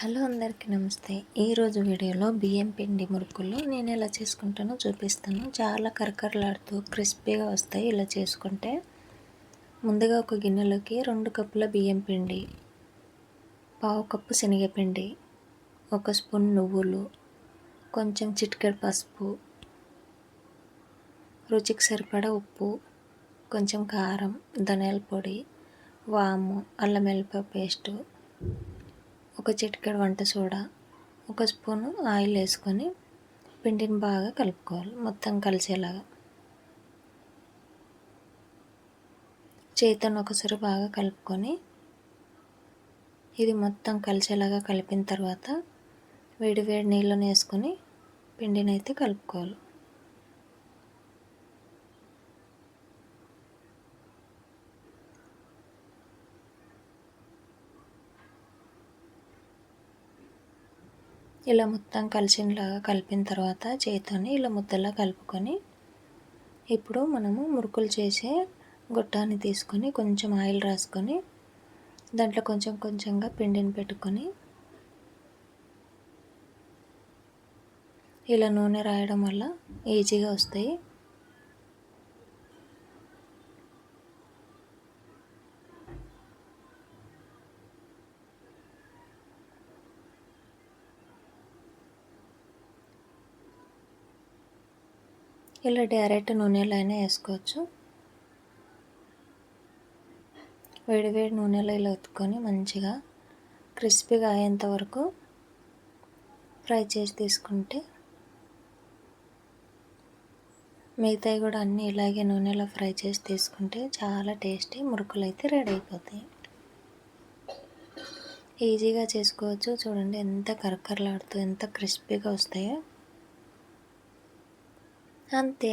Hello అందరికీ నమస్తే. ఈరోజు వీడియోలో బియ్యం పిండి మురుకులు నేను ఎలా చేసుకుంటానో చూపిస్తాను. చాలా కరకరలాడుతూ క్రిస్పీగా వస్తాయి ఇలా చేసుకుంటే. ముందుగా ఒక గిన్నెలోకి 2 కప్పుల బియ్యం పిండి, పావు కప్పు శనగపిండి, 1 స్పూన్ నువ్వులు, కొంచెం చిటికెడు పసుపు, రుచికి సరిపడా ఉప్పు, కొంచెం కారం, ధనియాల పొడి, వాము, అల్లం వెల్లిపాయ పేస్టు, ఒక చిటికెడు వంట సోడా, 1 స్పూను ఆయిల్ వేసుకొని పిండిని బాగా కలుపుకోవాలి. మొత్తం కలిసేలాగా చేతితో ఒకసారి బాగా కలుపుకొని ఇది మొత్తం కలిసేలాగా కలిపిన తర్వాత వేడి వేడి నీళ్ళని వేసుకొని పిండిని అయితే కలుపుకోవాలి. ఇలా మొత్తం కలిసినలాగా కలిపిన తర్వాత చేతితోని ఇలా ముద్దలా కలుపుకొని ఇప్పుడు మనము మురుకులు చేసే గొట్టాన్ని తీసుకొని కొంచెం ఆయిల్ రాసుకొని దాంట్లో కొంచెం కొంచెంగా పిండిని పెట్టుకొని ఇలా నూనె రాయడం వల్ల ఈజీగా వస్తాయి. ఇలా డైరెక్ట్ నూనెలో అయినా వేసుకోవచ్చు. వేడి వేడి నూనెలో ఇలా ఒత్తుకొని మంచిగా క్రిస్పీగా అయ్యేంత వరకు ఫ్రై చేసి తీసుకుంటే మిగతాయి కూడా అన్నీ ఇలాగే నూనెలో ఫ్రై చేసి తీసుకుంటే చాలా టేస్టీ మురుకులు అయితే రెడీ అయిపోతాయి. ఈజీగా చేసుకోవచ్చు. చూడండి ఎంత కరకరలాడుతూ ఎంత క్రిస్పీగా వస్తాయో. అంతే.